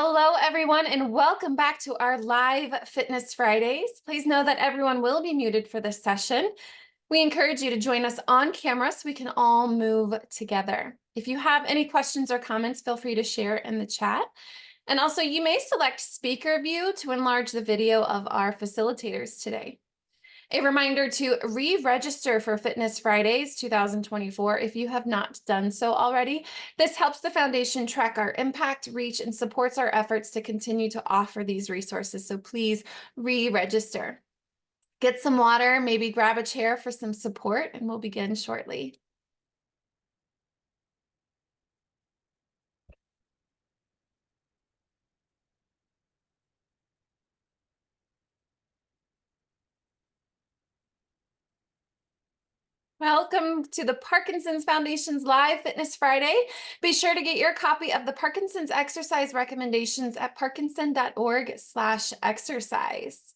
Hello, everyone, and welcome back to our live Fitness Fridays. Please know that everyone will be muted for this session. We encourage you to join us on camera so we can all move together. If you have any questions or comments, feel free to share in the chat. And also, you may select speaker view to enlarge the video of our facilitators today. A reminder to re-register for Fitness Fridays 2024 if you have not done so already. This helps the foundation track our impact, reach, and supports our efforts to continue to offer these resources. So please re-register. Get some water, maybe grab a chair for some support, and we'll begin shortly. Welcome to the Parkinson's Foundation's Live Fitness Friday. Be sure to get your copy of the Parkinson's exercise recommendations at parkinson.org/exercise.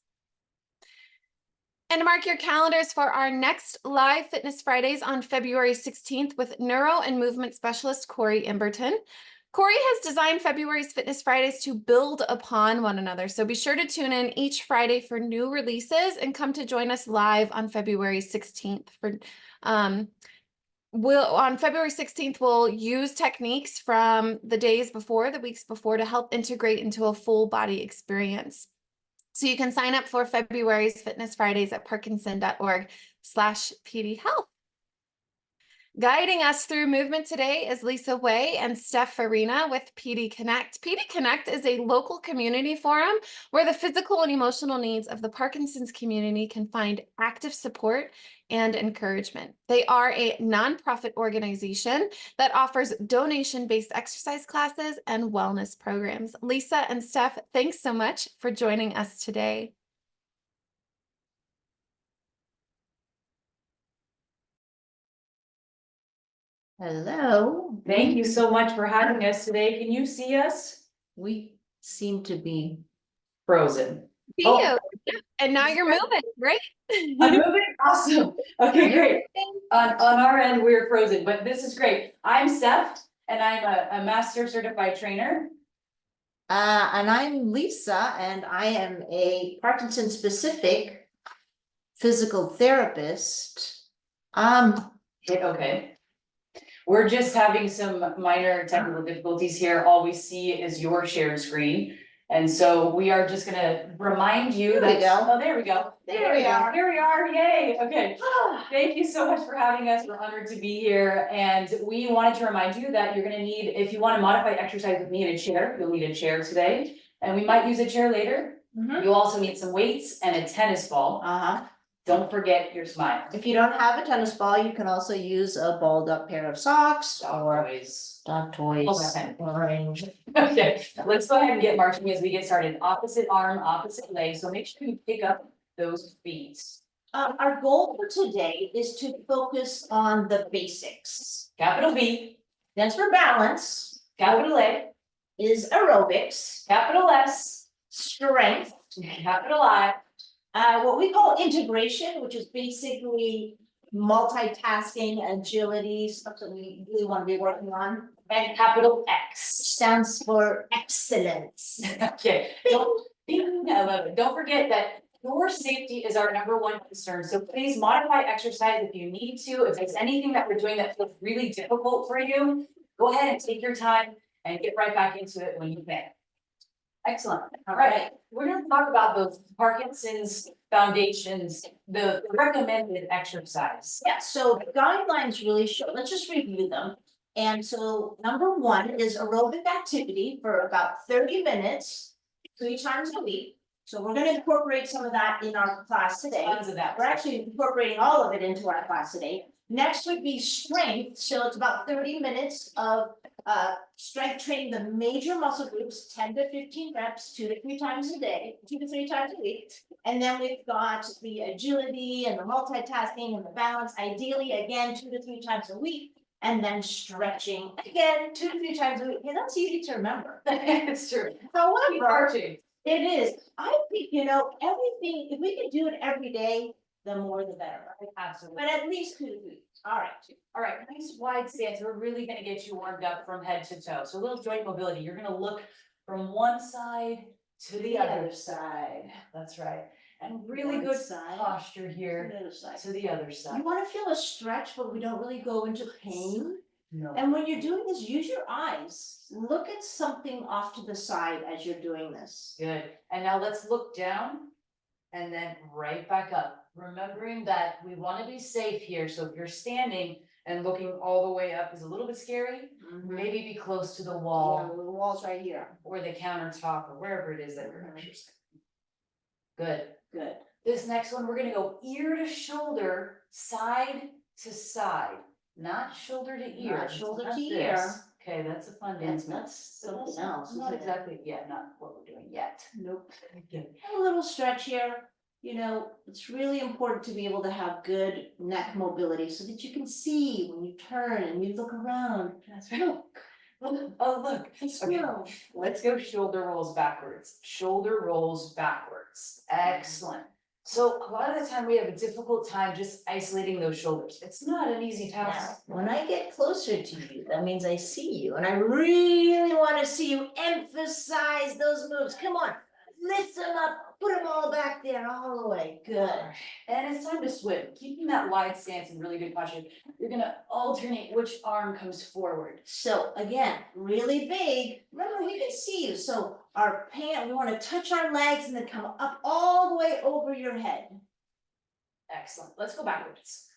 And mark your calendars for our next live Fitness Fridays on February 16th with neuro and movement specialist Corte Imberton. Corte has designed February's Fitness Fridays to build upon one another, so be sure to tune in each Friday for new releases and come to join us live on February 16th. On February 16th, we'll use techniques from the days before, the weeks before, to help integrate into a full body experience. So you can sign up for February's Fitness Fridays at parkinson.org/pdhealth. Guiding us through movement today is Lisa Way and SteF Farina with PD-Connect. PD-Connect is a local community forum where the physical and emotional needs of the Parkinson's community can find active support and encouragement. They are a nonprofit organization that offers donation-based exercise classes and wellness programs. Lisa and SteF, thanks so much for joining us today. Hello. Thank you so much for having us today. Can you see us? We seem to be Frozen. See Oh. you. And now you're moving, right? I'm moving. Awesome. Okay, great. On our end, we're frozen, but this is great. I'm SteF, and I'm a master certified trainer. and I'm Lisa, and I am a Parkinson specific physical therapist. Okay. We're just having some minor technical difficulties here. All we see is your shared screen. And so we are just gonna remind you There we go. Oh, there we go. There we are. Here we are. Yay. Okay. Thank you so much for having us. We're honored to be here. And we wanted to remind you that you're gonna need, if you want to modify exercise with me in a chair, you'll need a chair today. And we might use a chair later. You'll also need some weights and a tennis ball. Don't forget your smile. If you don't have a tennis ball, you can also use a balled up pair of socks or dog toys. Okay. Orange. Okay, let's go ahead and get marching as we get started. Opposite arm, opposite leg. So make sure you pick up those feet. Our goal for today is to focus on the basics. Capital B, That's for balance, capital A, is aerobics, capital S, strength, capital I, what we call integration, which is basically multitasking, agility, stuff that we really want to be working on. and capital X. Stands for excellence. Okay, I love it. Don't forget that your safety is our #1 concern. So please modify exercise if you need to. If there's anything that we're doing that feels really difficult for you, go ahead and take your time and get right back into it when you can. Excellent. All right. We're going to talk about those Parkinson's foundations, the recommended exercise. Yeah, so the guidelines really show, let's just review them. And so #1 is aerobic activity for about 30 minutes, 3 times a week. So we're going to incorporate some of that in our class today. Tons of that. We're actually incorporating all of it into our class today. Next would be strength. So it's about 30 minutes of strength training the major muscle groups, 10 to 15 reps, 2 to 3 times a day, 2 to 3 times a week. And then we've got the agility and the multitasking and the balance, ideally, again, 2 to 3 times a week. And then stretching, again, 2 to 3 times a week. Yeah, that's easy to remember. It's true. However, it is, I think, everything, if we can do it every day, the more the better. Right? Absolutely. But at least 2 to 3. All right. Nice wide stance. We're really gonna get you warmed up from head to toe. So a little joint mobility. You're gonna look from one side to the other side. That's right. And really One good side posture to here the other side. to the other You side. wanna feel a stretch, but we don't really go into pain. No. And when you're doing this, use your eyes. Look at something off to the side as you're doing this. Good. And now let's look down and then right back up. Remembering that we want to be safe here. So if you're standing and looking all the way up is a little bit scary, maybe be close to the Yeah, wall the wall's right here. or the countertop or wherever it is that you're exercising. Good. Good. This next one, we're gonna go ear to shoulder, side to side, not shoulder to ear. Not shoulder not to this. ear. Okay, that's a fun That's, dance move. that's something else, Not isn't it? exactly, yeah, not what we're doing yet. Nope. Good. A little stretch here. You know, it's really important to be able to have good neck mobility so that you can see when you turn and you look around. That's right. Oh, look. It's Okay. real. Let's go shoulder rolls backwards. Shoulder rolls backwards. Excellent. So a lot of the time we have a difficult time just isolating those shoulders. It's not an easy Now, task. when I get closer to you, that means I see you, and I really wanna see you emphasize those moves. Come on, lift them up, put them all back there, all the way. Good. And it's time to swim. Keeping that wide stance and really good posture. You're gonna alternate which arm comes forward. So again, really big. Remember, we can see you. So our we wanna touch our legs and then come up all the way over your head. Excellent. Let's go backwards.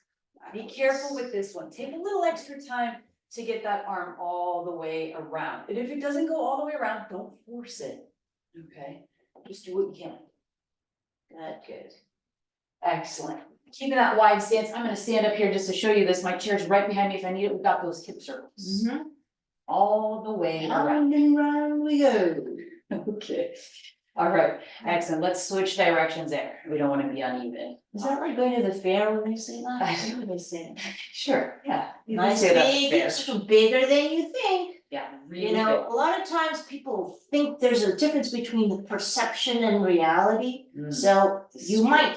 Be careful with this one. Take a little extra time to get that arm all the way around. And if it doesn't go all the way around, don't force it. Okay? Just do what you can. Good, good. Excellent. Keeping that wide stance. I'm gonna stand up here just to show you this. My chair's right behind me if I need it. We've got those hip circles. All the way around. Round and round we go. Okay. All right. Excellent. Let's switch directions there. We don't want to be uneven. Is that like going to the fair when they say that? I know they say that. Sure, yeah. You can Nice say that big, there. it's bigger than you think. Yeah, really You know, a lot of times people think there's a difference between the perception and reality. big. So This you is might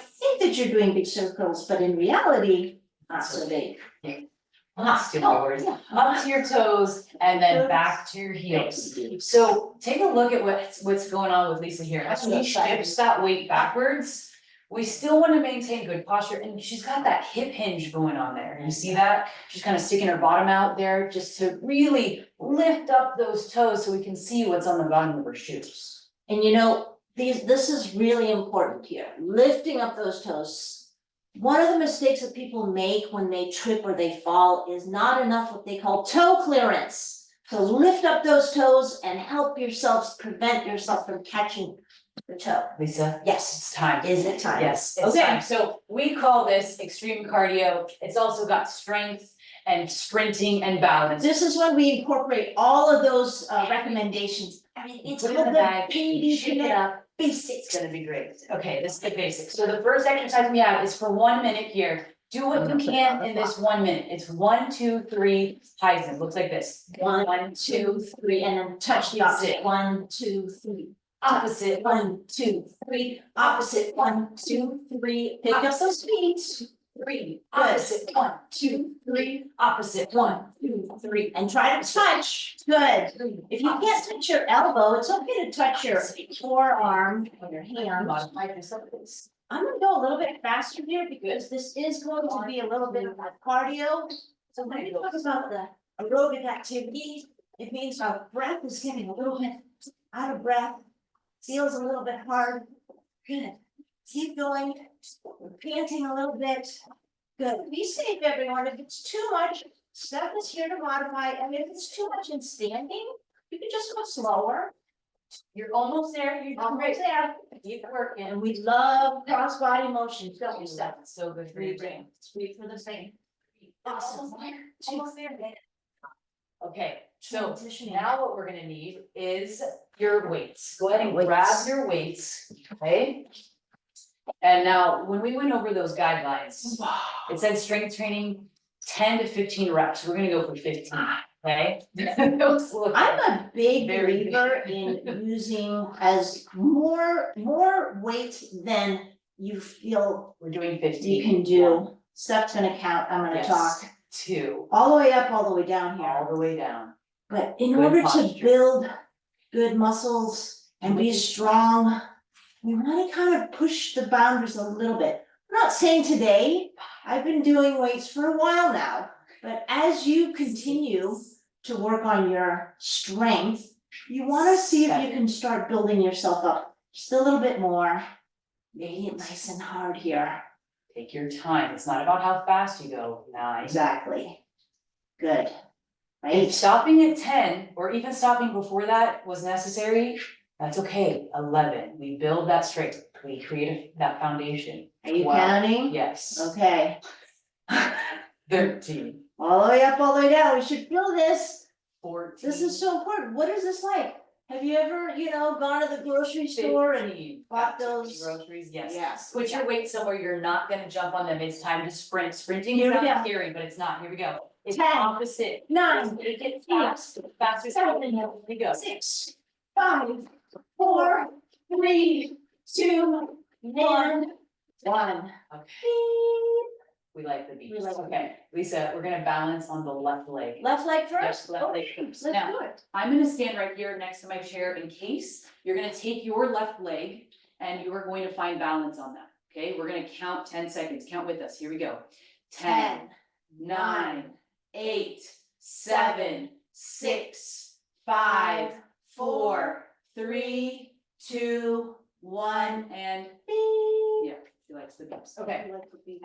think that you're doing big circles, but in reality, not so big. Let's do forward. Up to your toes and then back to your heels. So take a look at what's going on with Lisa here. As she shifts that weight backwards, we still want to maintain good posture, and she's got that hip hinge going on there. You see that? She's kind of sticking her bottom out there just to really lift up those toes so we can see what's on the bottom of her shoes. And you know, this is really important here, lifting up those toes. One of the mistakes that people make when they trip or they fall is not enough what they call toe clearance. So lift up those toes and help yourselves prevent yourself from catching the toe. Lisa, Yes, it's time. is it time? Yes, it's Okay. time. So we call this extreme cardio. It's also got strength and sprinting and balance. This is when we incorporate all of those recommendations. I mean, it's Put it called in the the bag, shake it PD-Connect up. It's BASIX. gonna be great. Okay, this is the basics. So the first exercise we have is for 1 minute here. Do what you can in this 1 minute. It's 1, 2, 3, Heisen. Looks like this. 1, 2, 3, And then touch the opposite. 1, 2, 3. opposite. 1, 2, 3. Opposite. 1, 2, 3. Pick up those feet. 3, opposite. 1, 2, 3, opposite. 1, 2, 3. And try to touch. Good. If you can't touch your elbow, it's okay to touch your forearm or your hand. Modify this up, please. I'm gonna go a little bit faster here because this is going to be a little bit of a cardio. So when we talk about the aerobic activity, it means our breath is getting a little bit out of breath. Feels a little bit hard. Good. Keep going. We're panting a little bit. Good. Be safe, everyone. If it's too much, SteF is here to modify. And if it's too much in standing, you can just go slower. You're almost there. You're doing Almost great. there. Keep working. And we love cross body motions, don't we, SteF? That's so good for your brain. Sweet for the same. Awesome. Almost there. Okay, so Transitioning. now what we're gonna need is your weights. Go ahead and grab Weights. your weights, okay? And now, when we went over those guidelines, it said strength training 10 to 15 reps. We're gonna go for 15, okay? Those look- I'm a big Very big. believer in using as more weight than you feel We're doing you 15. can do. SteF's gonna count, I'm gonna Yes. talk. 2, All the way up, all the way down all here. the way down. But in Good order to posture. build good muscles and be strong. We want to kind of push the boundaries a little bit. I'm not saying today, I've been doing weights for a while now, but as you continue to work on your strength, you want to see if you can start building yourself up just a little bit more. Making it nice and hard here. Take your time. It's not about how fast you go. 9. Exactly. Good. If Right? stopping at 10 or even stopping before that was necessary, that's okay. 11. We build that strength. We create that foundation. Are you 12. counting? Yes. Okay. 13. All the way up, all the way down. We should feel this. 14. This is so important. What is this like? Have you ever, gone to the grocery store and 15. bought Got those? groceries? Yes. Yes. Put your weight somewhere you're not gonna jump on them. It's time to sprint. Sprinting Here is we not go. scary, but it's not. Here we go. It's 10, opposite. 9, Make it fast, faster. 7, Here we go. 6, 5, 4, 3, 2, 1. Done. Okay. We like the beats. We like the Okay, Lisa, we're gonna balance on the left leg. Left leg first? Yes, left leg Okay, first. let's Now, do it. I'm gonna stand right here next to my chair in case. You're gonna take your left leg and you are going to find balance on that. Okay, we're gonna count 10 seconds. Count with us. Here we go. 10, 9, 8, 7, 6, 5, 4, 3, 2, 1, and yeah, she likes the beeps. Okay,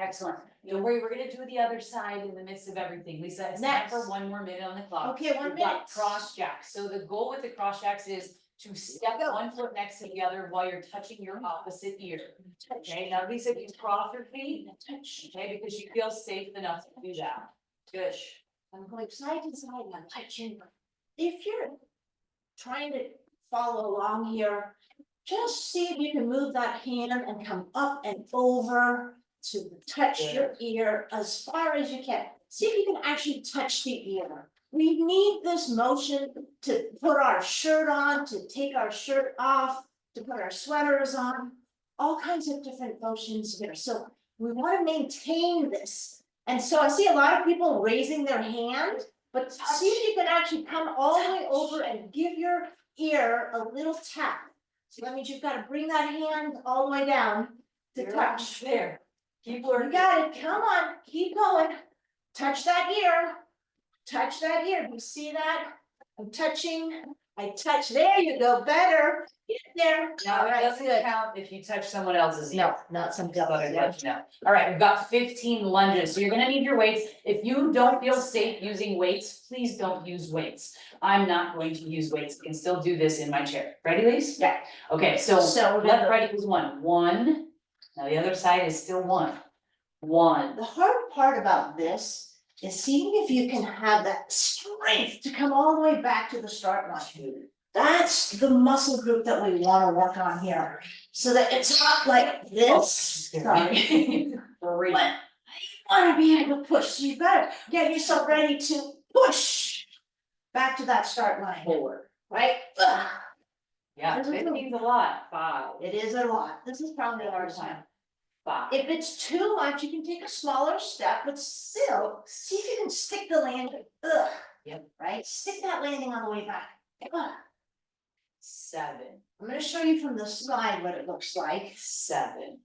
excellent. Don't worry, we're gonna do the other side in the midst of everything. Lisa, it's time Next. for 1 more minute on the clock. Okay, 1 We've minute. got cross jacks. So the goal with the cross jacks is to step Go. 1 foot next to the other while you're touching your opposite ear. Okay, now Lisa, you cross your feet, okay, because you feel safe enough to do that. Good. I'm going side to side, I'm touching. If you're trying to follow along here, just see if you can move that hand and come up and over to touch your ear as far as you can. See if you can actually touch the ear. We need this motion to put our shirt on, to take our shirt off, to put our sweaters on, all kinds of different motions here. So we want to maintain this. And so I see a lot of people raising their hand, but see if you can actually come all the way over and give your ear a little tap. So that means you've got to bring that hand all the way down to You're touch. there. Keep You working. got it, come on, keep going. Touch that ear. Touch that ear. You see that? I'm touching. I touch. There you go. Better. Get there. Now, All it right, doesn't good. count if you touch someone else's ear. No, not some Just double. thought I'd let you know. All right, we've got 15 lunges, so you're gonna need your weights. If you don't feel safe using weights, please don't use weights. I'm not going to use weights. We can still do this in my chair. Ready, Lise? Yeah. Okay, so So left, right equals 1. 1. Now the other side is still 1. 1. the hard part about this is seeing if you can have that strength to come all the way back to the start line. 2. That's the muscle group that we want to work on here, so that it's not like this. Sorry. 3. But you want to be able to push, so you've got to get yourself ready to push back to that start line, 4. right? Ugh. Yeah, This is 15's a lot. 5. It is a lot. This is probably the hardest time. 5. If it's too much, you can take a smaller step, but still, see if you can stick the landing. Ugh. Yep. Right? Stick that landing on the way back. Ugh. 7. I'm gonna show you from the side what it looks like. 7.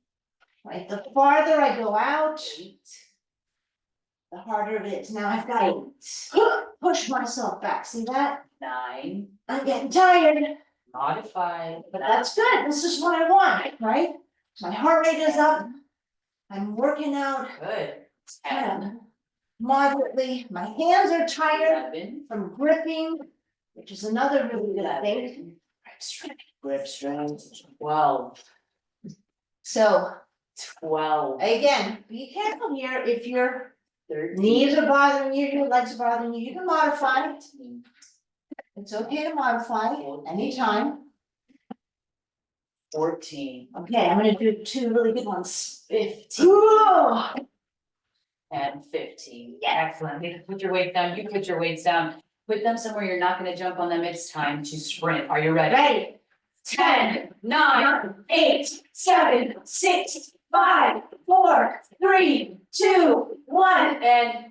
Right, the farther I go out, 8. the harder it is. Now I've got to push myself back. See that? 9. I'm getting tired, Modify. but that's good. This is what I want, right? My heart rate is up. I'm working out Good. kind of moderately. My hands are tired 11. from gripping, which is another really good thing. 11. Grip strength. 12. So 12. again, be careful here. If your 13. knees are bothering you, your legs are bothering you, you can modify it. It's okay to modify anytime. 14. Okay, I'm gonna do 2 really good ones. 15. Ooh. And 15. Excellent. You put your weight down. You put your weights down. Put them somewhere you're not gonna jump on them. It's time to sprint. Are you ready? Ready. 10, 9, 8, 7, 6, 5, 4, 3, 2, 1, and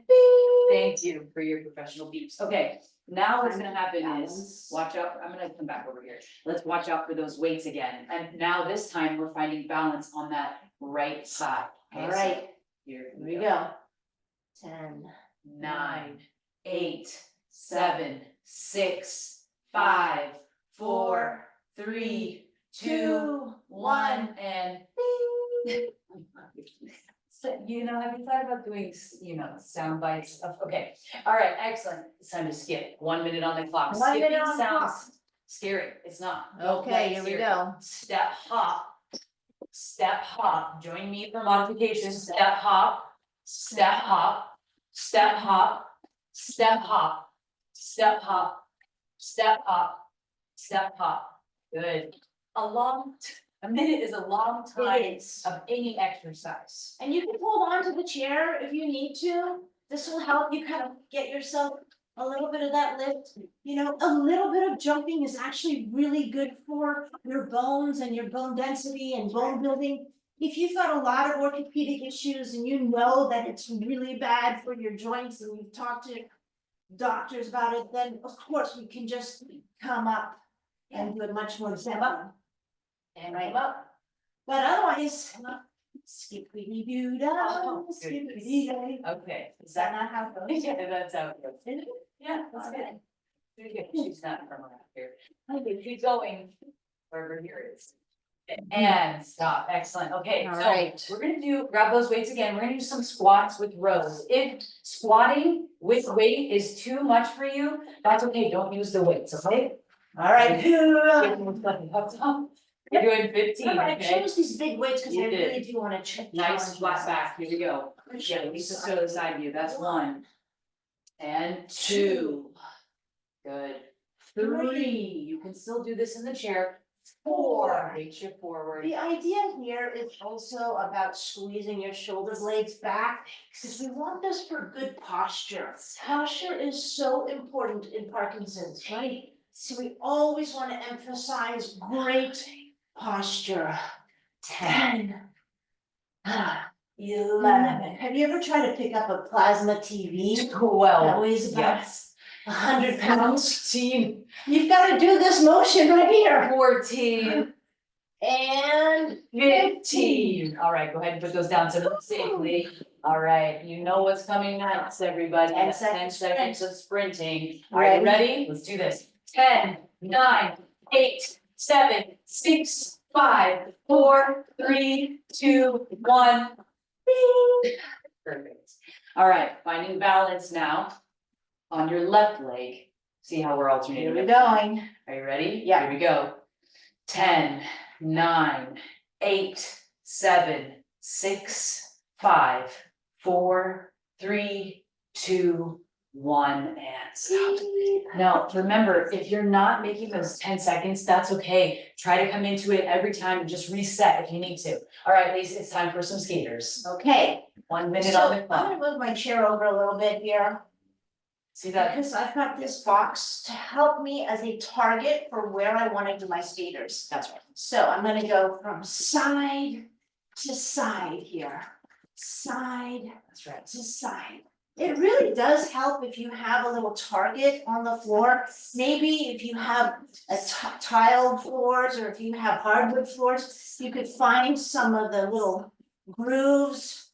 thank you for your professional beeps. Okay, now what's gonna happen is, watch out, I'm gonna come back over here. Let's watch out for those weights again. And now this time we're finding balance on that right side. Okay, All so right, here here we go. 10, 9, 8, 7, 6, 5, 4, 3, 2, 1, and so, you know, have you thought about doing, sound bites of, okay, all right, excellent. It's time to skip. 1 minute on the clock. 1 minute Skipping on the clock. sounds scary. It's not. Don't Okay, let it here we scare you. go. Step hop. Step hop. Join me for modification. Step hop. Step hop. Step hop. Step hop. Step hop. Step hop. Step hop. Good. A minute is a long time It is. of any exercise. And you can hold on to the chair if you need to. This will help you kind of get yourself a little bit of that lift. You know, a little bit of jumping is actually really good for your bones and your bone density and bone building. If you've got a lot of orthopedic issues and you know that it's really bad for your joints and you've talked to doctors about it, then of course we can just come up and do it much more gently. And Right. come up. But otherwise, skippity doo dah, Oh, skippity day. Okay, is Is that that not how it goes? yeah, that's how it goes. Is it? Yeah, that's good. Alright. Very good. She's not from around here. Okay, keep going wherever here is. And stop. Excellent. Okay, so Alright. we're gonna grab those weights again. We're gonna do some squats with rows. If squatting with weight is too much for you, that's okay. Don't use the weights, okay? All right. You're doing 15, Remember, I okay? chose these big weights because I You did. really do want to check. Nice flat back. Here we go. Yeah, Lisa to the side view. That's 1. And 2. Good. 3. You can still do this in the chair. 4. Reach it forward. The idea here is also about squeezing your shoulder blades back, because we want this for good posture. Posture is so important in Parkinson's, right? So we always want to emphasize great posture. 10. 11. Have you ever tried to pick up a plasma TV? That 12. weighs about Yes. 100 pounds. 13. You've got to do this motion right here. 14. And 15. All right, go ahead and put those down so safely. All right, you know what's coming next, everybody. 10 That's 10 seconds seconds of sprinting. Are you ready? Let's do this. 10, 9, 8, 7, 6, 5, 4, 3, 2, 1. Perfect. All right, finding balance now on your left leg. See how we're alternating. here we going. Are you ready? Yeah. Here we go. 10, 9, 8, 7, 6, 5, 4, 3, 2, 1, and stop. Now, remember, if you're not making those 10 seconds, that's okay. Try to come into it every time and just reset if you need to. All right, Lisa, it's time for some skaters. Okay, 1 minute so on the I'm clock. gonna move my chair over a little bit here, See that? because I've got this box to help me as a target for where I want to do my skaters. That's right. So I'm gonna go from side to side here, side That's right. to side. It really does help if you have a little target on the floor. Maybe if you have tiled floors, or if you have hardwood floors, you could find some of the little grooves.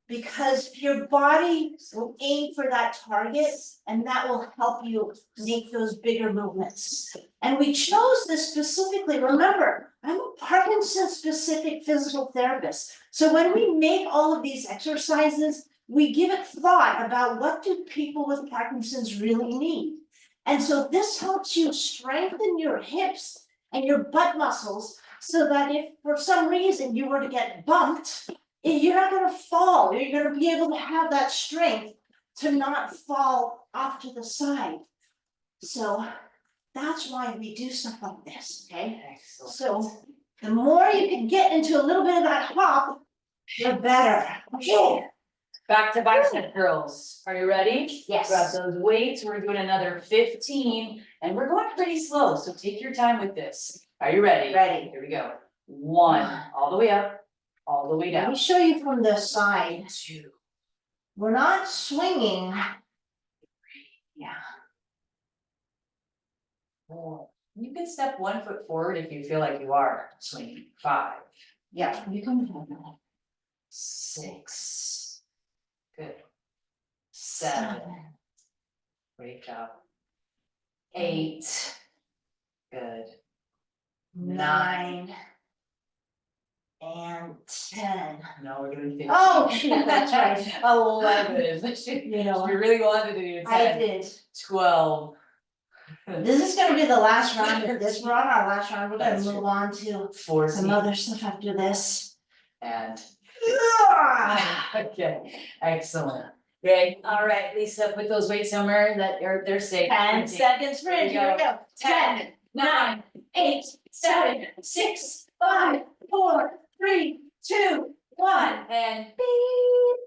Because your body will aim for that target, and that will help you make those bigger movements. And we chose this specifically. Remember, I'm a Parkinson's specific physical therapist. So when we make all of these exercises, we give it thought about what do people with Parkinson's really need. And so this helps you strengthen your hips and your butt muscles, so that if for some reason you were to get bumped, you're not gonna fall. You're gonna be able to have that strength to not fall off to the side. So that's why we do stuff like this, okay? Excellent. So the more you can get into a little bit of that hop, the better. Okay. Back to bicep curls. Are you ready? Yes. Grab those weights. We're doing another 15 and we're going pretty slow. So take your time with this. Are you ready? Ready. Here we go. 1, all the way up, all the way Let down. me show you from the side. 2, We're not swinging. Yeah. 4. You can step 1 foot forward if you feel like you are swinging. 5, Yeah, you can. 6. Good. 7. Great job. 8. Good. 9. And 10. No, we're doing 15. Oh, shoot, that's right. 11. You know, We really wanted to do 10. I did. 12. This is gonna be the last round of this. We're on our last round. We're gonna That's move true. on to 14. some other stuff after this. And okay, excellent. Great. All right, Lisa, put those weights somewhere that they're safe. 10 seconds sprint. Here we go. 10, 9, 8, 7, 6, 5, 4, 3, 2, 1. And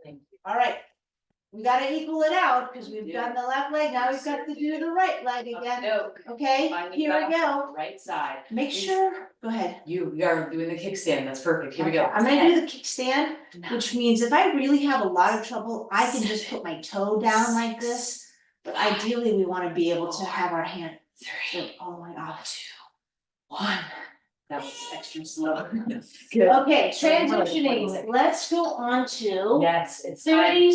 Beep. All right. We gotta equal it out because we've Yeah. done the left leg. Now we've got to do the right leg again. no, Okay, finding here we balance on go. the right side. Make sure, go ahead. We are doing the kickstand. That's perfect. Here we go. Okay, I'm gonna do the kickstand, 10, which means if I really have a lot of trouble, I can just put my toe down like this. But ideally, we wanna be able to have our hand 3, all the way up. 1. That was extra slow. Okay, transitioning, let's go on to Yes, it's time. 30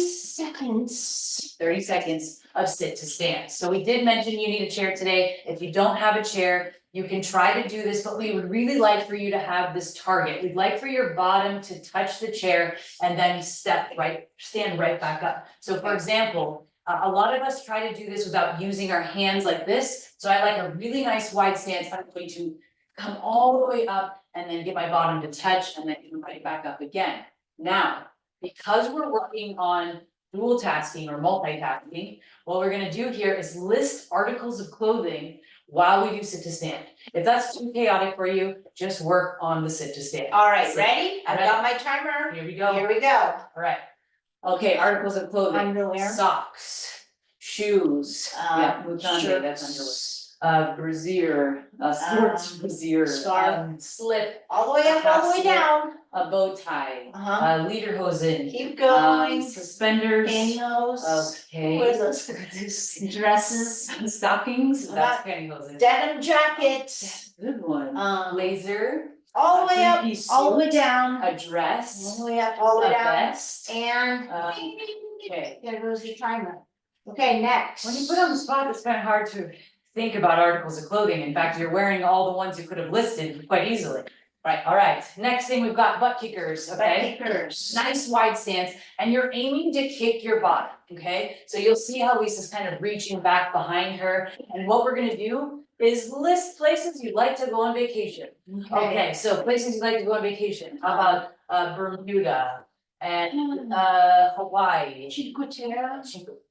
seconds. 30 seconds of sit to stand. So we did mention you need a chair today. If you don't have a chair, you can try to do this, but we would really like for you to have this target. We'd like for your bottom to touch the chair and then stand right back up. So for example, a lot of us try to do this without using our hands like this. So I like a really nice wide stance. I'm going to come all the way up and then get my bottom to touch and then come right back up again. Now, because we're working on dual tasking or multitasking, what we're gonna do here is list articles of clothing while we do sit to stand. If that's too chaotic for you, just work on the sit to stand. All right, Sit. ready? I've got my timer. Here we go. Here we go. All right. Okay, articles of clothing. Underwear. Socks, shoes, yeah, mutande, that's underwear. Brassiere, sports brassiere, scarf. slip, All the way up, all the way down. a bow tie, Uh-huh. lederhosen, Keep going. suspenders. Pantyhose. Okay. What is those? Dresses. Stockings, that's Uh, pantyhose. Denim jacket. Good one. Blazer. All the way up, three-piece all the way suit, down. a dress, All the way up, all the a way down. vest. And Okay. there goes the timer. Okay, next. When you put on the spot, it's kind of hard to think about articles of clothing. In fact, you're wearing all the ones you could have listed quite easily. Right, all right. Next thing, we've got butt kickers, okay? Butt kickers. Nice wide stance, and you're aiming to kick your bottom, okay? So you'll see how Lisa's kind of reaching back behind her. And what we're gonna do is list places you'd like to go on vacation. Okay, so places you'd like to go on vacation. How about Bermuda and Hawaii? Cinque Terre.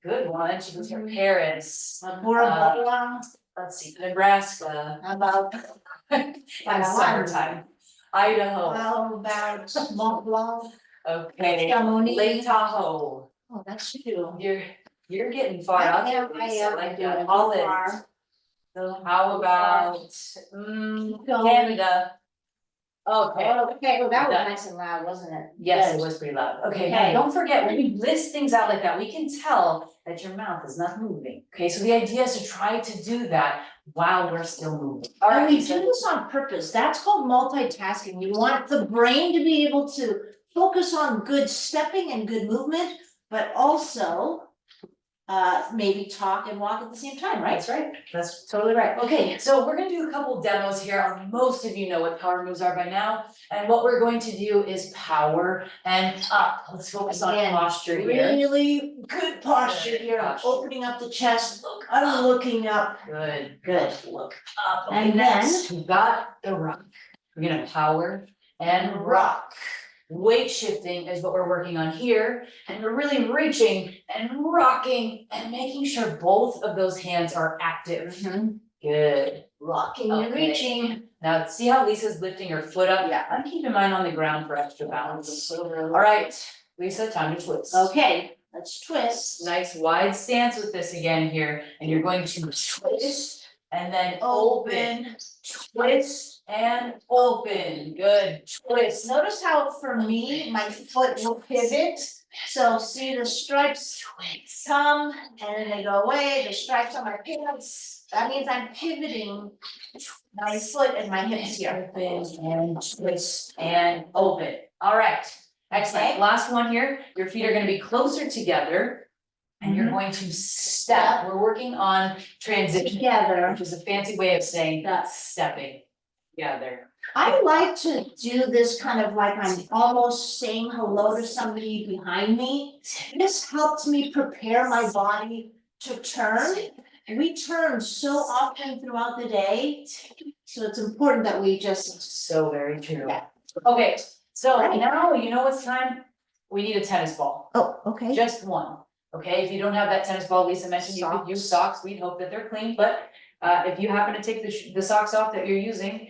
Good one. She goes to Paris. Bora Bora. Let's see, Nebraska. How about, And summertime. Idaho. how about Mont Blanc? Okay. Chamonix. Lake Tahoe. Oh, that's two. You're getting far out there. I Lisa, am, like I am. Holland. Far. So how about going. Canada? Okay. Oh, okay, well, that was Done. nice and loud, wasn't it? Yes, it Good. was pretty loud. Okay, now Okay. don't forget, when you list things out like that, we can tell that your mouth is not moving. Okay, so the idea is to try to do that while we're still moving. All And right, we Lisa. do this on purpose. That's called multitasking. We want the brain to be able to focus on good stepping and good movement, but also maybe talk and walk at the same time, right? That's right, that's totally right. Okay, so we're gonna do a couple demos here. Most of you know what power moves are by now. And what we're going to do is power and up. Let's focus on Again, posture here. Really good posture here, Posture. opening up the chest, I'm looking up. Good. Good. Look up. And Okay, next, we've got the rock. We're gonna power and rock. Weight shifting is what we're working on here, and we're really reaching and rocking and making sure both of those hands are active. Good. Rocking and Okay. reaching. Now, see how Lisa's lifting her foot up? Yeah. I'm keeping mine on the ground for extra balance. All right, Lisa, time to twist. Okay, let's twist. Nice wide stance with this again here, and you're going to twist and then open, twist, and open, good, twist. Notice how for me, my foot will pivot. So see the stripes come and then they go away, the stripes on my pants. That means I'm pivoting my foot and my hips here. Open and twist and open. All right, excellent. Okay. Last one here. Your feet are gonna be closer together. And you're going to step. We're working on transition, Together. which is a fancy way of saying stepping together. I like to do this kind of like I'm almost saying hello to somebody behind me. This helps me prepare my body to turn. We turn so often throughout the day, so it's important that we just. So very true. Yeah. Okay, so Right. now you know what's time? We need a tennis ball, Oh, okay. just one. Okay, if you don't have that tennis ball, Lisa mentioned you could use socks. We'd hope that they're clean, but if you happen to take the socks off that you're using,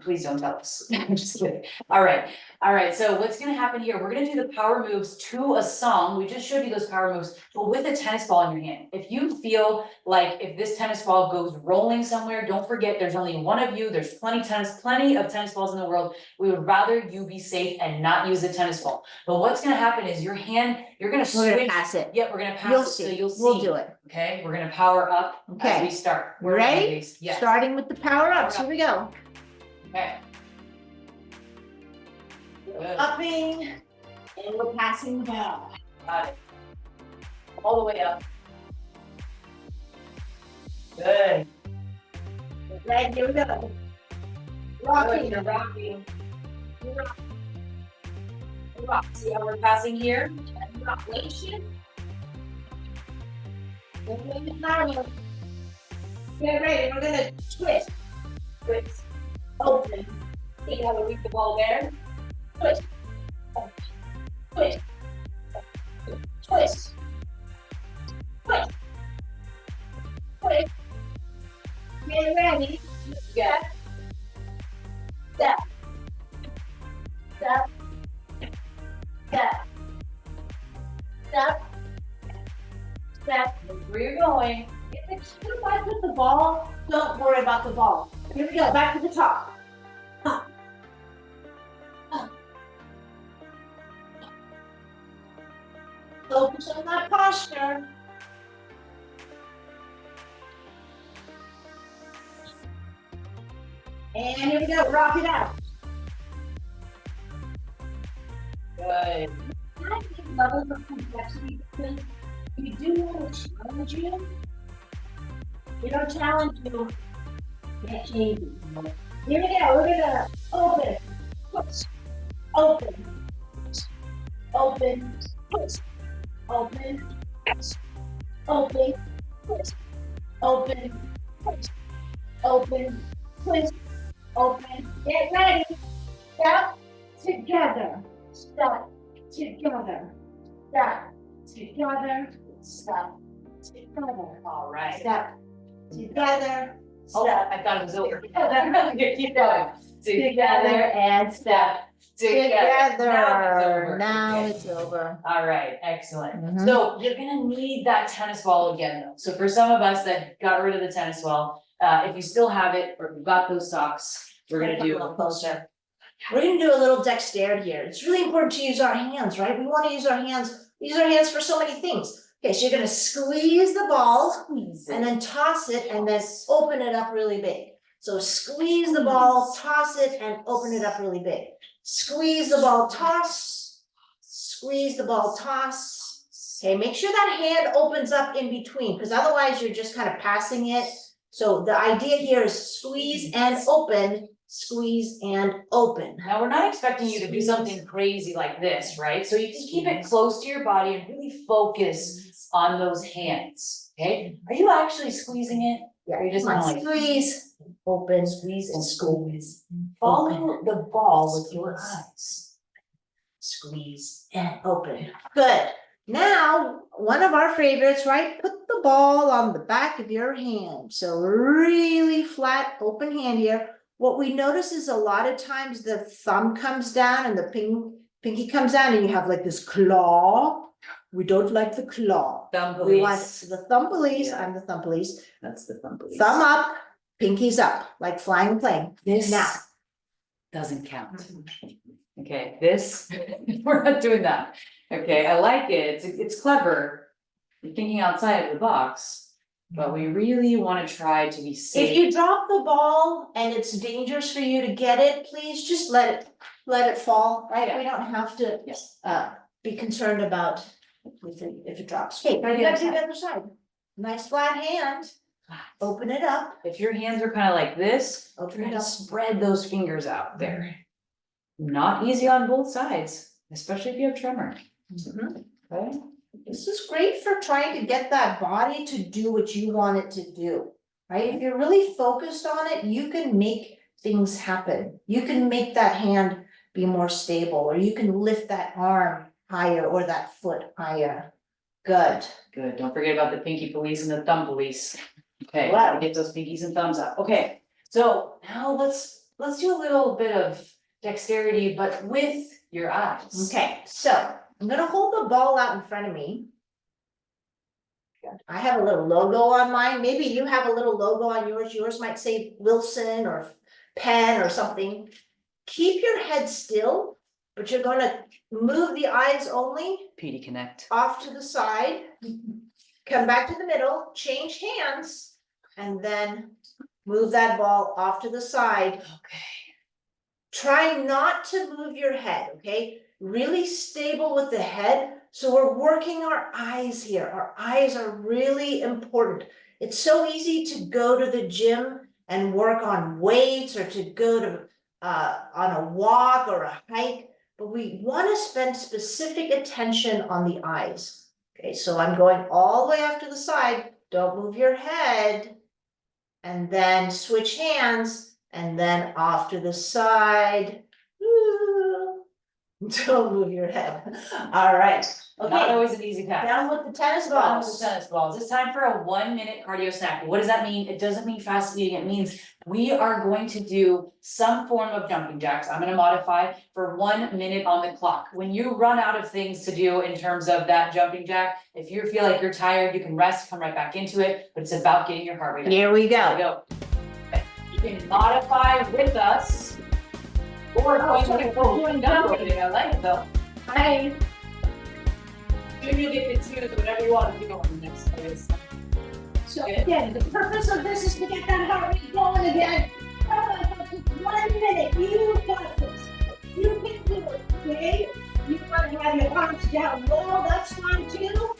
please don't tell us. I'm just kidding. All right, so what's gonna happen here, we're gonna do the power moves to a song. We just showed you those power moves, but with a tennis ball in your hand. If you feel like if this tennis ball goes rolling somewhere, don't forget, there's only one of you, there's plenty of tennis balls in the world. We would rather you be safe and not use a tennis ball. But what's gonna happen is your hand, you're gonna switch. We're gonna pass it. Yep, we're gonna You'll pass it, so see. you'll see. We'll do it. Okay, we're gonna power up as Okay. we start. You ready? Yes. Starting with the power ups. Here we go. Okay. Good. Upping and we're passing the ball. Got it. All the way up. Good. Right, here we go. Good, Rocking. you're rocking. Rock. See how we're passing here? Rock. Weight shift. Get ready, we're gonna twist. Twist. Open. See how we reach the ball there? Twist. Twist. Twist. Twist. Twist. Get ready. Yeah. Step. Step. Step. Step. Step. Where you're going. If you fight with the ball, don't worry about the ball. Here we go, back to the top. Focus on that posture. And here we go, rock it out. Good. I think levels of complexity because we do want to challenge you. We don't challenge you. Can't change it. Here we go, we're gonna open, push, open, open, push, open, push, open, push, open, push, open, push, open. Get ready. Step together. Step together. Step together. Step together. All right. Step together. Oh, Step I thought it was over. together. Keep going. Together and step. Together. Now Okay. it's over. All right, excellent. Mhm. So you're gonna need that tennis ball again though. So for some of us that got rid of the tennis ball, if you still have it or you've got those socks, we're gonna do. Closer. We're gonna do a little dexterity here. It's really important to use our hands, right? We wanna use our hands, for so many things. Okay, so you're gonna squeeze the ball Squeeze and it. then toss it and then open it up really big. So squeeze the ball, toss it and open it up really big. Squeeze the ball, toss, squeeze the ball, toss. Okay, make sure that hand opens up in between, because otherwise you're just kind of passing it. So the idea here is squeeze and open, squeeze and open. Now, we're not expecting you to do something crazy like this, right? So you can keep it close to your body and really focus on those hands, okay? Are you actually squeezing it? Or you just Come kind on, of like squeeze, open, squeeze and squeeze, follow the ball with your eyes. squeeze and open. Good. Now, one of our favorites, right? Put the ball on the back of your hand. So really flat, open hand here. What we notice is a lot of times the thumb comes down and the pinky comes down and you have like this claw. We don't like the claw. Thumb We want police. the thumb police. Yeah. I'm the thumb police. That's the thumb police. Thumb up, Pinkies up, like flying a plane. This Now. doesn't count. Okay, this, we're not doing that. Okay, I like it, it's clever. You're thinking outside of the box, but we really wanna try to be If safe. you drop the ball and it's dangerous for you to get it, please just let it fall, right? We don't have to Yes. be concerned about if it drops. Okay, now you gotta do the other side. Nice flat hand, open it up, If your hands are kinda like this, open try it to up. spread those fingers out there. Not easy on both sides, especially if you have tremor, Mhm. okay? This is great for trying to get that body to do what you want it to do, right? If you're really focused on it, you can make things happen. You can make that hand be more stable, or you can lift that arm higher or that foot higher. Good. Good, don't forget about the pinky police and the thumb police. Okay, Wow. gotta get those pinkies and thumbs up, okay. So now let's do a little bit of dexterity, but with your eyes. Okay, so I'm gonna hold the ball out in front of me. I have a little logo on mine. Maybe you have a little logo on yours. Yours might say Wilson or Penn or something. Keep your head still, but you're gonna move the eyes only PD-Connect. off to the side. Come back to the middle, change hands, and then move that ball off to the side. Okay. Try not to move your head, okay? Really stable with the head. So we're working our eyes here. Our eyes are really important. It's so easy to go to the gym and work on weights, or to go to on a walk or a hike, but we want to spend specific attention on the eyes. Okay, so I'm going all the way off to the side. Don't move your head. And then switch hands, and then off to the side. Ooh. Don't move your head. All right. Not Okay, always an easy task. down with the tennis Down with balls. the tennis balls. It's time for a 1-minute cardio snack. What does that mean? It doesn't mean fast eating. It means we are going to do some form of jumping jacks. I'm gonna modify for 1 minute on the clock. When you run out of things to do in terms of that jumping jack, if you feel like you're tired, you can rest, come right back into it, but it's about getting your heart rate up. Here we There we go. go. You can modify with us. Or doing double hitting. I like it though. Hi. You get to choose whatever you want to do on the next phase. So again, the purpose of this is to get that heart rate going again. 1 minute, you got this. You can do it, okay? You want to have your arms down low, that's fine too.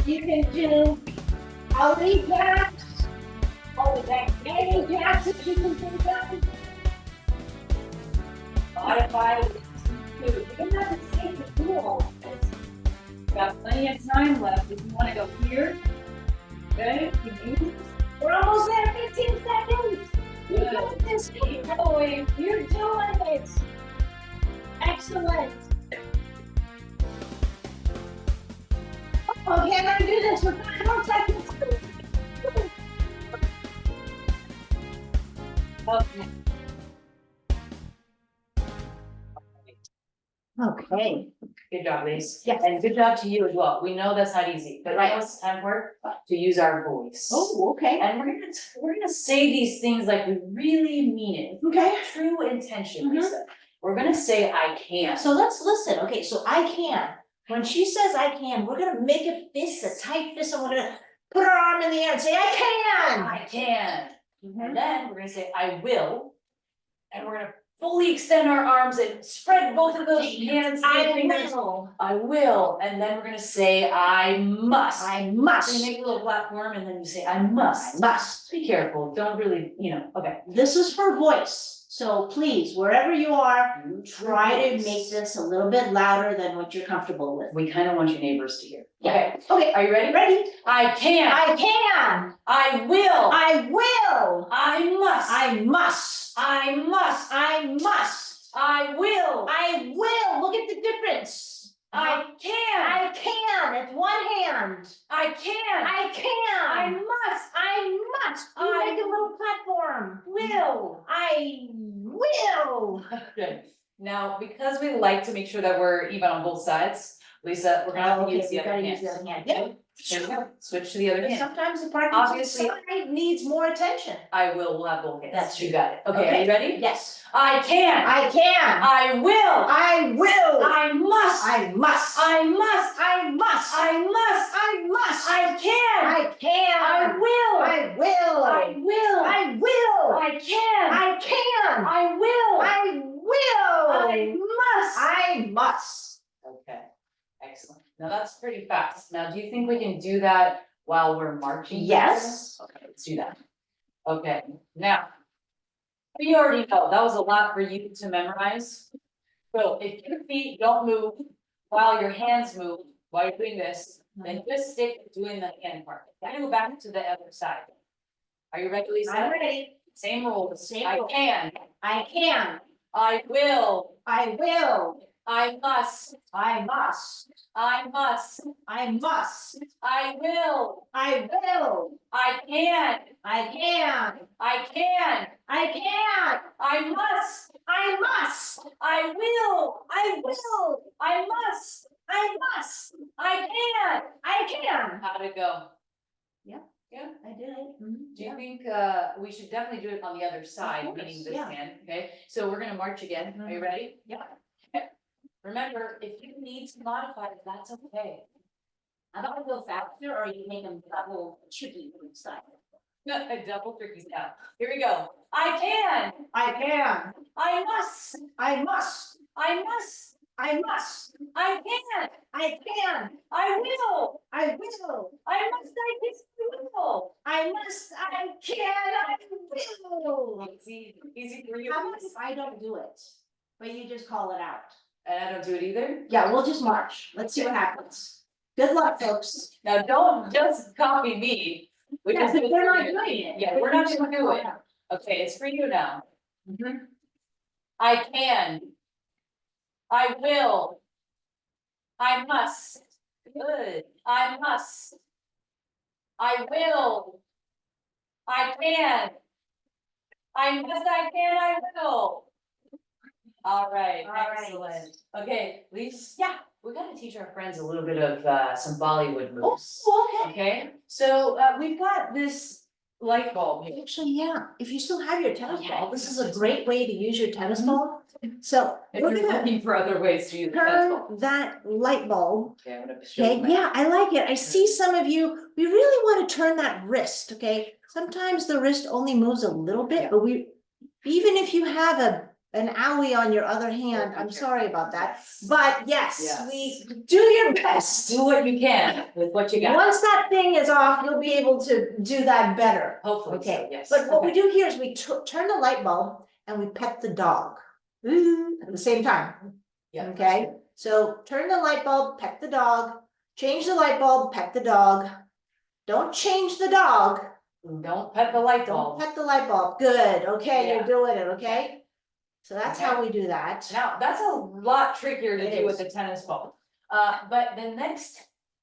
You can do ollie jacks, any jacks if you can do that. Modify with food. You don't have to take the do all of this. Got plenty of time left if you want to go here. Okay, We're almost there, 15 seconds. You Good. got this, keep going, you're doing it. Excellent. Okay, I'm gonna do this for 5 more seconds. Okay. Okay. Good job, Lise. Yes. And good job to you as well. We know that's not easy, but now it's time for to use our voice. Oh, okay. And we're gonna say these things like we really mean it. Okay. True intention, Mhm. Lisa. We're gonna say I can. So let's listen. Okay, so I can. When she says I can, we're gonna make a fist, a tight fist, and we're gonna put our arm in the air and say, I can. I can. Mhm. And then we're gonna say I will. And we're gonna fully extend our arms and spread both of those hands. I fingers. will. I will. And then we're gonna say I must. I So must. you make a little platform and then you say I must. I must. Be careful, don't really, okay. This is for voice. So please, wherever you are, try to make this a little bit louder than what you're comfortable with. We kind of want your neighbors to hear. Yeah. Okay, Okay, are you ready? ready? I can. I can. I will. I will. I must. I must. I must. I must. I will. I will. Look at the difference. I can. I can. It's one hand. I can. I can. I must. I must. You I make a little platform. will. I will. Good. Now, because we like to make sure that we're even on both sides, Lisa, we're gonna have to use the other hand. Yep. There we go. Switch to the other And hand. sometimes the Parkinson's Obviously- side needs more attention. I will, we'll have both hands. That's You got it. Okay, are you ready? Yes. I can. I can. I will. I will. I must. I must. I must. I must. I must. I must. I can. I can. I will. I will. I will. I will. I can. I can. I will. I will. I must. I must. Okay, excellent. Now that's pretty fast. Now, do you think we can do that while we're marching? Yes. Okay, let's do that. Okay, now. You already know, that was a lot for you to memorize. So if your feet don't move while your hands move, while you're doing this, then just stick doing the hand part. Then go back to the other side. Are you ready, Lisa? I'm ready. Same rules. Same I rules. can, I can. I will, I will. I must, I must. I must, I must. I will, I will. I can, I can. I can, I can. I must, I must. I will, I will. I must, I must. I can. I can. How'd it go? Yeah. Yeah. I did it. Do you think, we should definitely do it on the other side, course, meaning this yeah. hand, okay? So we're gonna march again. Are you ready? Yeah. Okay. Remember, if you need to modify it, that's okay. I'm gonna go faster or you make them double tricky style. A double tricky style. Here we go. I can, I can. I must, I must. I must, I must. I can, I can. I will, I will. I must, I will. I must. I can. I will. Easy for you. How about if I don't do it, but you just call it out? And I don't do it either. Yeah, we'll just march. Let's see what happens. Good luck, folks. Now, don't just copy me. We Yeah, just but do it they're for not you. doing it. Yeah, we're not Just gonna do call it. out. Okay, it's for you now. Mhm. I can. I will. I must. Good. I must. I will. I can. I must, I can, I will. All right, All right. excellent. Okay, Lisa. Yeah. We gotta teach our friends a little bit of some Bollywood Oh, moves. okay. Okay, so we've got this light bulb here. Actually, yeah, if you still have your tennis Yeah. ball, this is a great way to use your tennis ball. So If we're you're gonna looking for other ways to use the tennis ball. turn that light bulb. Okay, I'm gonna show Okay, you my- yeah, I like it. I see some of you, we really want to turn that wrist, okay? Sometimes the wrist only moves a little Yeah. bit, but even if you have an owie on your other hand, I'm sorry about that. But yes, Yes. we do your best. Do what you can with what you got. Once that thing is off, you'll be able to do that better. Hopefully, so, Okay, yes. but what we Okay. do here is we turn the light bulb and we pet the dog. At the same time, Yeah. okay? So turn the light bulb, pet the dog, change the light bulb, pet the dog. Don't change the dog, Don't pet the light don't bulb. pet the light bulb. Good, okay, Yeah. you're doing it, okay? So that's how we do that. Now, that's a lot trickier to It do with is. the tennis ball. But the next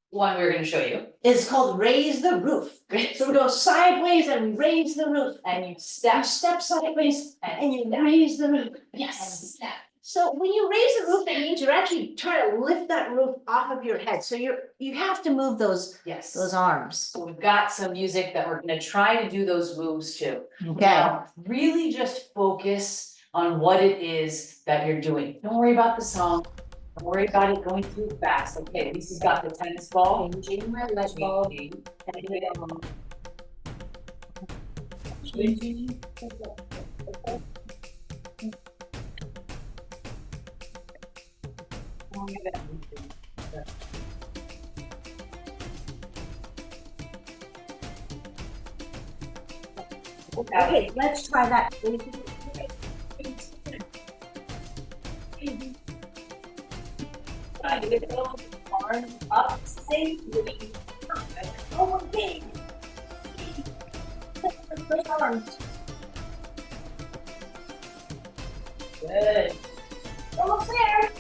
one we're gonna show you, It's called raise the roof. So we go sideways and raise the roof. and you You step step sideways and you raise the roof. and Yes. step. So when you raise the roof, that means you're actually trying to lift that roof off of your head. So you have to move those Yes. arms. So we've got some music that we're gonna try to do those moves to. Okay. Now, really just focus on what it is that you're doing. Don't worry about the song. Don't worry about it going too fast. Okay, Lisa's got the tennis ball. Changing my light bulb. Okay, let's try that. Try to get those arms up safely. Oh, okay. Push arms. Good. Almost there.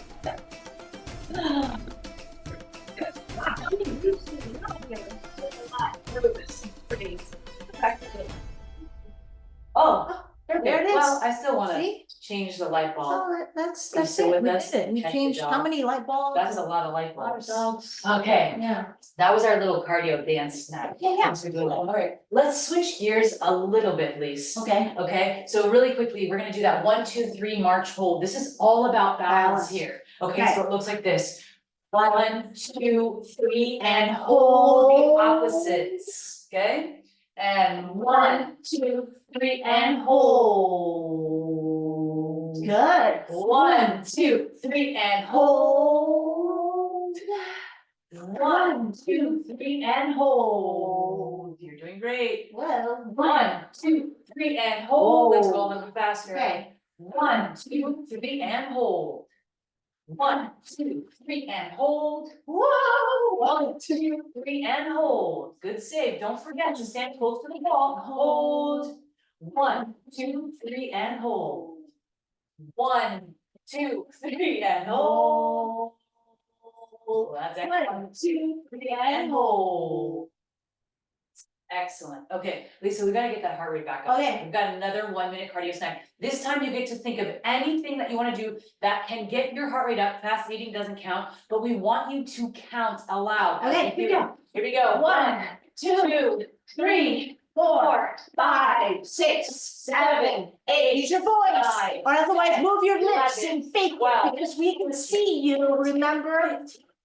Oh, There it is. Well, I still wanna See? change the light bulb. Oh, that's Are you still it, with we us? did it, we Check the changed how dog. many light bulbs? That's a lot of light A lot of bulbs. bulbs. Okay, Yeah. that was our little cardio dance snack. Yeah. All right, let's switch gears a little bit, Lise. Okay. Okay, so really quickly, we're gonna do that 1, 2, 3 march hold. This is all about balance Balance. here. Okay, Okay. so it looks like this. 1, 2, 3, and hold the opposites, okay? And 1, 2, 3, and hold. Good. 1, 2, 3, and hold. 1, 2, 3, and hold. You're doing great. Well. 1, 2, 3, and hold. Let's go a little faster. Okay. 1, 2, 3, and hold. 1, 2, 3, and hold. Whoa. 1, 2, 3, and hold. Good save. Don't forget to stand close to the wall. Hold. 1, 2, 3, and hold. 1, 2, 3, and hold. That's it. 1, 2, 3, and hold. Excellent. Okay, Lisa, we gotta get that heart rate back up. Okay. We've got another 1-minute cardio snack. This time you get to think of anything that you wanna do that can get your heart rate up. Fast eating doesn't count, but we want you to count aloud. as Okay, we here we do it. go. Here we go. 1, 2, 3, 4, 5, 6, 7, 8. Use your voice, 5, or otherwise move your lips 11, and fake it 12, because we can see you. Remember?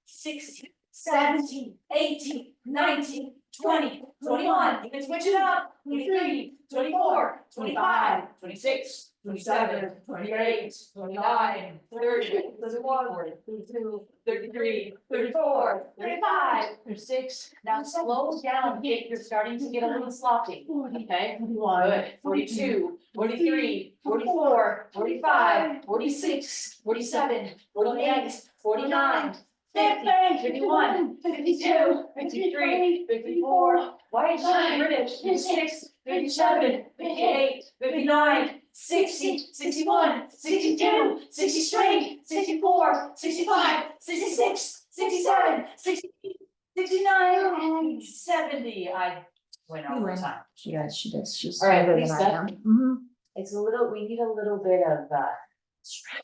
16, 17, 18, 19, 20, 21, you can switch it up, 23, 24, 25, 26, 27, 28, 29, 30, 31, 32, 33, 34, 35, 36. Now slow down, you're starting to get a little sloppy, okay? 41, Good, 42, 43, 44, 45, 46, 47, 48, 49, 50, 51, 52, 53, 54. Why is she British? 56, 57, 58, 59, 60, 61, 62, 63, 64, 65, 66, 67, 68, 69, and 70. I went over time. Yeah, she does. She's All right, better than I Lisa. am. Mhm. It's a little, we need a little bit of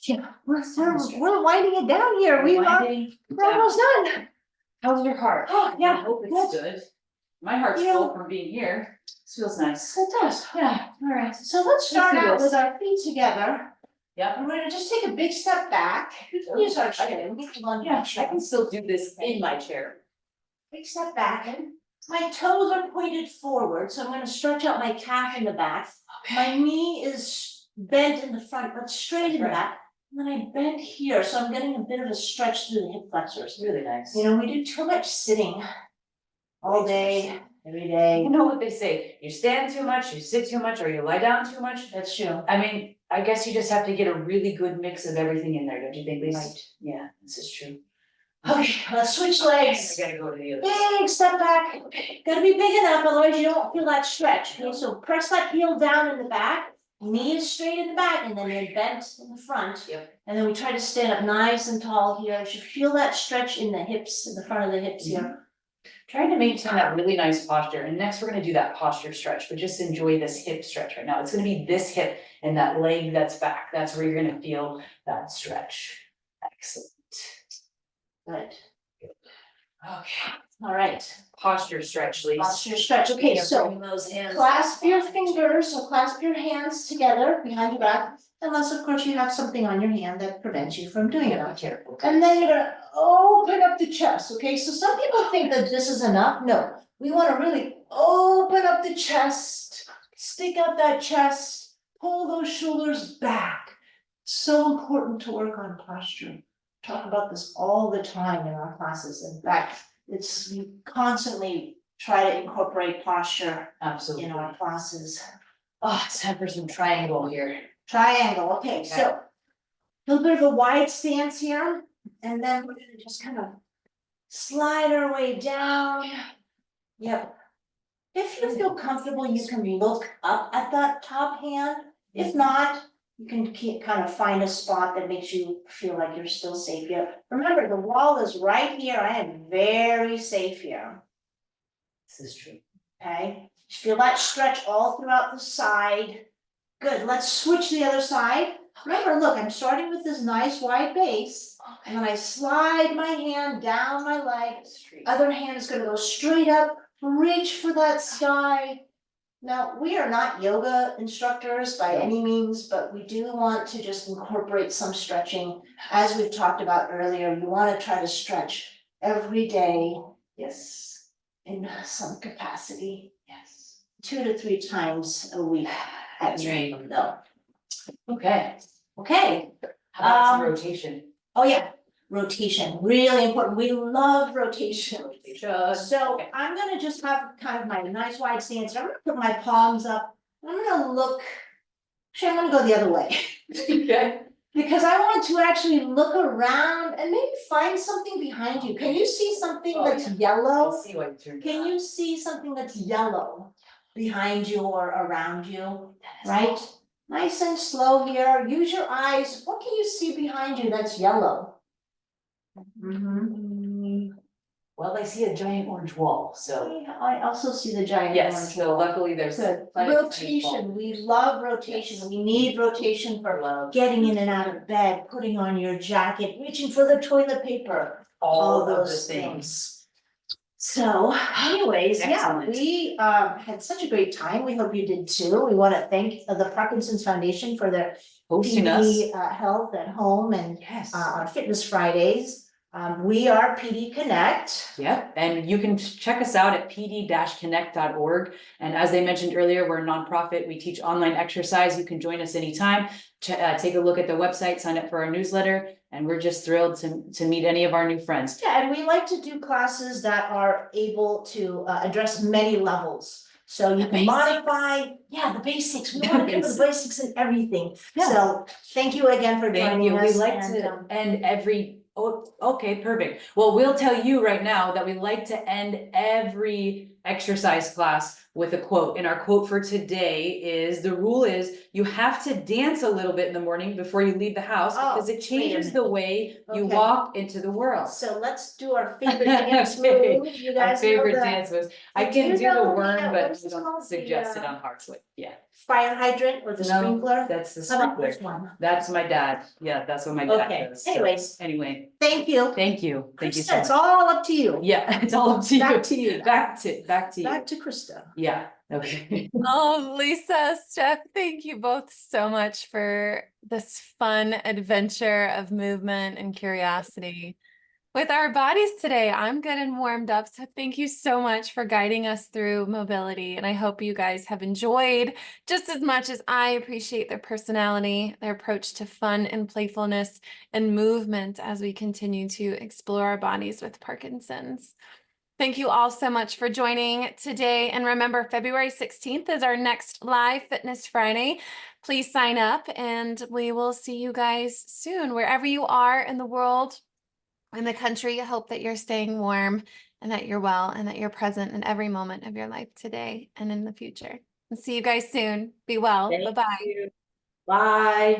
Yeah, we're winding it down here. We're almost done. How's your heart? Oh, yeah, I hope it's good. My heart's Yeah. full from being here. This feels nice. It does. Yeah, all right. So let's start do out this. with our feet together. Yep. And we're gonna just take a big step back. You can use our chair. We can lunge Yeah, our I chair. can still do this in my chair. Big step back. And my toes are pointed forward, so I'm gonna stretch out my calf in the back. My knee is bent in the front, but straight in the Right. back. And then I bend here, so I'm getting a bit of a stretch through the hip flexors. Really nice. You know, we do too much sitting all day, every day. You know what they say, you stand too much, you sit too much, or you lie down too much. That's true. I mean, I guess you just have to get a really good mix of everything in there, don't you think, Lisa? Right. Yeah, this is true. Okay, let's switch legs. I gotta go to the other. Big step back. Gotta be big enough, otherwise you don't feel that stretch. Okay, so press that heel down in the back, knee is straight in the back, and then you're bent in the front. Yep. And then we try to stand up nice and tall here. You should feel that stretch in the hips, in the front of the hips here. Trying to maintain that really nice posture, and next we're gonna do that posture stretch, but just enjoy this hip stretch right now. It's gonna be this hip and that leg that's back, that's where you're gonna feel that stretch. Excellent. Good. Okay, All right, posture stretch, Lisa. posture stretch. Okay, so Bring those hands. clasp your fingers, so clasp your hands together behind your back. Unless, of course, you have something on your hand that prevents you from doing it. Careful. And then you're gonna open up the chest, okay? So some people think that this is enough. No, we wanna really open up the chest, stick out that chest, pull those shoulders back. So important to work on posture. Talk about this all the time in our classes. In fact, we constantly try to incorporate posture Absolutely. in our classes. Oh, it's time for some triangle here. Triangle, okay, so a little bit of a wide stance here, and then we're gonna just kind of slide our way down. Yep. If you feel comfortable, you can look up at that top hand. If not, you can kind of find a spot that makes you feel like you're still safe here. Remember, the wall is right here. I am very safe here. This is true. Okay, feel that stretch all throughout the side. Good, let's switch the other side. Remember, look, I'm starting with this nice wide base, and then I slide my hand down my leg. Other hand is gonna go straight up, reach for that sky. Now, we are not yoga instructors by any means, but we do want to just incorporate some stretching. As we've talked about earlier, you wanna try to stretch every day. Yes. In some capacity. Yes. 2 to 3 times a week at minimum though. Okay, Okay, how about some Um, rotation? oh yeah, rotation, really important. We love rotation. So Okay. I'm gonna just have kind of my nice wide stance. I'm gonna put my palms up. I'm gonna look, actually, I'm gonna go the other way. Okay. Because I want to actually look around and maybe find something behind you. Can you see something Oh, that's yeah. yellow? I'll see what you turned. Can you see something that's yellow behind you or around you, right? Nice and slow here, use your eyes, what can you see behind you that's yellow? Well, I see a giant orange wall, so. I also see the giant Yes, orange so wall. luckily there's. Good, plenty of rotation, we love rotation, Yes. we need rotation for Love getting in and out of bed, putting on your jacket, reaching for the toilet paper, all of the those things. So anyways, yeah, Excellent. we had such a great time. We hope you did too. We want to thank the Parkinson's Foundation for their Hosting us. PD health at home and Yes. on Fitness Fridays. We are PD-Connect. Yep, and you can check us out at pd-connect.org. And as they mentioned earlier, we're a nonprofit. We teach online exercise. You can join us anytime. Take a look at the website, sign up for our newsletter, and we're just thrilled to meet any of our new friends. Yeah, and we like to do classes that are able to address many levels. So you The can basics. modify, yeah, the basics. We want to cover the basics and everything. Yeah. So thank you again for Thank joining you. us. We like and, to end every, oh, okay, perfect. Well, we'll tell you right now that we like to end every exercise class with a quote. And our quote for today is, the rule is you have to dance a little bit in the morning before you leave the house because Oh, it changes the way you Okay. walk into the world. So let's do our favorite dance Okay. move. You Our guys know favorite the dance moves. I do can you do the know the, worm, what but is we this called? don't The, suggest it on Hartswick. Yeah. fire hydrant or the No, sprinkler? that's the How about sprinkler. this one? That's my dad. Yeah, that's what my dad Okay, does. So, anyways. anyway, Thank you. thank you. Thank you so Krista, much. it's all up to you. Yeah, it's all up to you. Back to you. Back to you. Back to Krista. Yeah, okay. Oh, Lisa, Steph, thank you both so much for this fun adventure of movement and curiosity with our bodies today. I'm good and warmed up, so thank you so much for guiding us through mobility. And I hope you guys have enjoyed just as much as I appreciate their personality, their approach to fun and playfulness and movement as we continue to explore our bodies with Parkinson's. Thank you all so much for joining today. And remember, February 16th is our next live Fitness Friday. Please sign up and we will see you guys soon. Wherever you are in the world, in the country, I hope that you're staying warm and that you're well and that you're present in every moment of your life today and in the future. And see you guys soon. Be well. Bye-bye. Bye.